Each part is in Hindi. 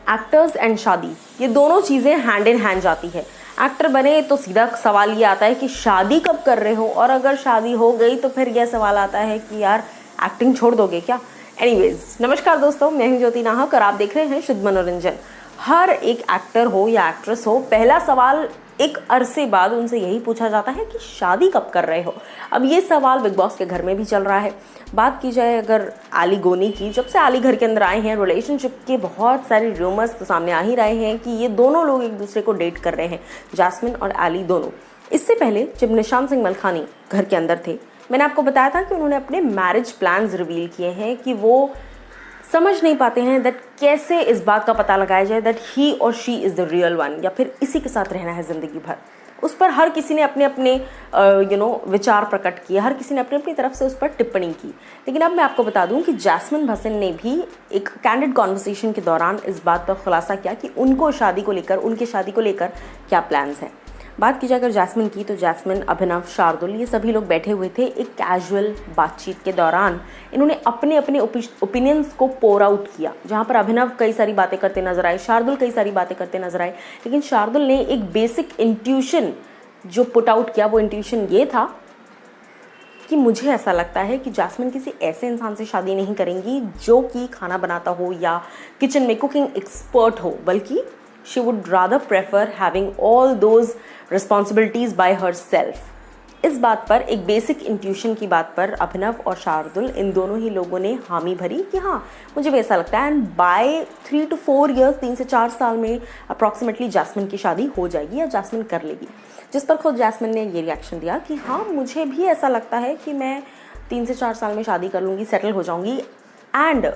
एक्टर्स एंड शादी, ये दोनों चीज़ें हैंड इन हैंड जाती है। एक्टर बने तो सीधा सवाल ये आता है कि शादी कब कर रहे हो, और अगर शादी हो गई तो फिर यह सवाल आता है कि यार एक्टिंग छोड़ दोगे क्या। एनीवेज, नमस्कार दोस्तों, मैं हूं ज्योति नाहक और आप देख रहे हैं शुद्ध मनोरंजन। हर एक एक्टर हो या एक्ट्रेस हो, पहला सवाल एक अरसे बाद उनसे यही पूछा जाता है कि शादी कब कर रहे हो। अब ये सवाल बिग बॉस के घर में भी चल रहा है। बात की जाए अगर आली गोनी की, जब से आली घर के अंदर आए हैं, रिलेशनशिप के बहुत सारे रूमर्स तो सामने आ ही रहे हैं कि ये दोनों लोग एक दूसरे को डेट कर रहे हैं, जैस्मिन और आली दोनों। इससे पहले जब निशांत सिंह मलखानी घर के अंदर थे, मैंने आपको बताया था कि उन्होंने अपने मैरिज प्लान्स रिवील किए हैं कि वो समझ नहीं पाते हैं दैट कैसे इस बात का पता लगाया जाए दैट ही और she is the real one, या फिर इसी के साथ रहना है ज़िंदगी भर। उस पर हर किसी ने अपने अपने विचार प्रकट किए, हर किसी ने अपनी अपनी तरफ से उस पर टिप्पणी की। लेकिन अब मैं आपको बता दूं कि जैस्मिन भसीन ने भी एक कैंडिड कॉन्वर्सेशन के दौरान इस बात पर खुलासा किया कि उनको शादी को लेकर, उनके शादी को लेकर क्या प्लान्स हैं। बात की जाए अगर जैस्मिन की, तो जैस्मिन, अभिनव, शार्दुल, ये सभी लोग बैठे हुए थे। एक कैजुअल बातचीत के दौरान इन्होंने अपने अपने ओपिनियंस को पोर आउट किया, जहाँ पर अभिनव कई सारी बातें करते नजर आए, शार्दुल कई सारी बातें करते नजर आए। लेकिन शार्दुल ने एक बेसिक इंट्यूशन जो पुट आउट किया, वो इंट्यूशन ये था कि मुझे ऐसा लगता है कि जैस्मिन किसी ऐसे इंसान से शादी नहीं करेंगी जो कि खाना बनाता हो या किचन में कुकिंग एक्सपर्ट हो, बल्कि she would rather prefer having all those responsibilities by herself। इस बात पर, एक बेसिक इंट्यूशन की बात पर अभिनव और शार्दुल, इन दोनों ही लोगों ने हामी भरी कि हाँ, मुझे भी ऐसा लगता है। एंड बाय 3 to 4 years, 3 से 4 साल में अप्रॉक्सीमेटली जैस्मिन की शादी हो जाएगी या जैस्मिन कर लेगी। जिस पर खुद जैस्मिन ने ये रिएक्शन दिया कि हाँ, मुझे भी ऐसा लगता है कि मैं 3 से 4 साल में शादी कर लूँगी, सेटल हो जाऊँगी। एंड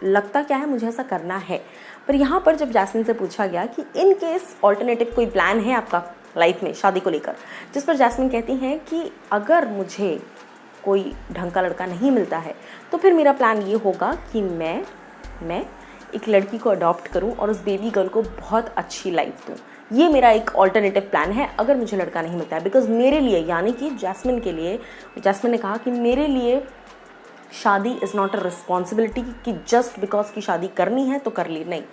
लगता क्या है, मुझे ऐसा करना है। पर यहाँ पर जब जैस्मिन से पूछा गया कि इन केस ऑल्टरनेटिव कोई प्लान है आपका लाइफ में शादी को लेकर, जिस पर जैस्मिन कहती हैं कि अगर मुझे कोई ढंग का लड़का नहीं मिलता है तो फिर मेरा प्लान ये होगा कि मैं एक लड़की को अडॉप्ट करूँ और उस बेबी गर्ल को बहुत अच्छी लाइफ दूँ। ये मेरा एक ऑल्टरनेटिव प्लान है अगर मुझे लड़का नहीं मिलता है। बिकॉज मेरे लिए, यानी कि जैस्मिन के लिए, जैस्मिन ने कहा कि मेरे लिए शादी इज़ नॉट अ रिस्पॉन्सिबिलिटी कि जस्ट बिकॉज की शादी करनी है तो कर ली, नहीं।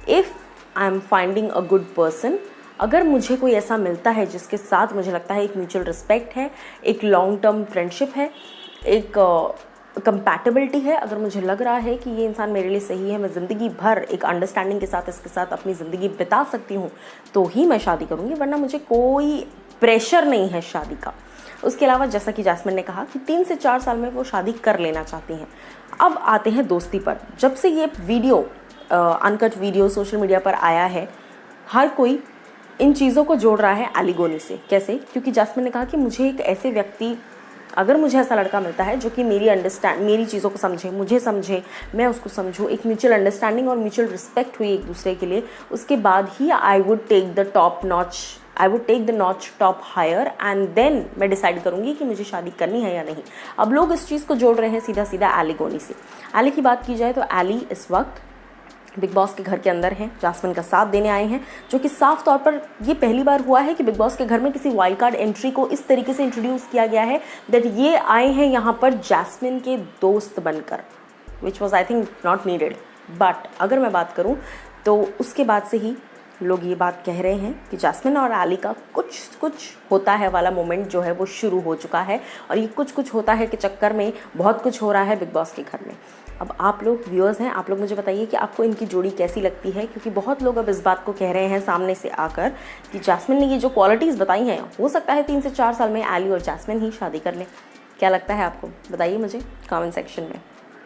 If I am finding a good person, अगर मुझे कोई ऐसा मिलता है जिसके साथ मुझे लगता है एक म्यूचुअल रिस्पेक्ट है, एक लॉन्ग टर्म फ्रेंडशिप है, एक कंपैटिबिलिटी है, अगर मुझे लग रहा है कि ये इंसान मेरे लिए सही है, मैं ज़िंदगी भर एक अंडरस्टैंडिंग के साथ इसके साथ अपनी ज़िंदगी बिता सकती हूँ, तो ही मैं शादी करूँगी, वरना मुझे कोई प्रेशर नहीं है शादी का। उसके अलावा जैसा कि जैस्मिन ने कहा कि 3 से 4 साल में वो शादी कर लेना चाहती हैं। अब आते हैं दोस्ती पर। जब से ये video, uncut video social media पर आया है, हर कोई इन चीज़ों को जोड़ रहा है आली गोनी से। कैसे? क्योंकि जैस्मिन ने कहा कि मुझे एक ऐसे व्यक्ति, अगर मुझे ऐसा लड़का मिलता है जो कि मेरी चीज़ों को समझे, मुझे समझे, मैं उसको समझूँ, एक म्यूचुअल अंडरस्टैंडिंग और म्यूचुअल रिस्पेक्ट हुई एक दूसरे के लिए, उसके बाद ही I would take the notch top higher and then मैं डिसाइड करूँगी कि मुझे शादी करनी है या नहीं। अब लोग इस चीज़ को जोड़ रहे हैं सीधा सीधा आली गोनी से। आली की बात की जाए तो आली इस वक्त बिग बॉस के घर के अंदर हैं, जैस्मिन का साथ देने आए हैं, जो कि साफ तौर पर ये पहली बार हुआ है कि बिग बॉस के घर में किसी वाइल्ड कार्ड एंट्री को इस तरीके से इंट्रोड्यूस किया गया है दैट ये आए हैं यहाँ पर जैस्मिन के दोस्त बनकर, which was I think not needed. But अगर मैं बात करूँ तो उसके बाद से ही लोग ये बात कह रहे हैं कि जैस्मिन और आली का कुछ होता है वाला मोमेंट जो है वो शुरू हो चुका है, और ये कुछ होता है कि चक्कर में बहुत कुछ हो रहा है बिग बॉस के घर में। अब आप लोग व्यूअर्स हैं, आप लोग मुझे बताइए कि आपको इनकी जोड़ी कैसी लगती है, क्योंकि बहुत लोग अब इस बात को कह रहे हैं सामने से आकर कि जैस्मिन ने ये जो क्वालिटीज़ बताई हैं, हो सकता है 3 से 4 साल में आली और जैस्मिन ही शादी कर लें। क्या लगता है आपको? बताइए मुझे कमेंट सेक्शन में।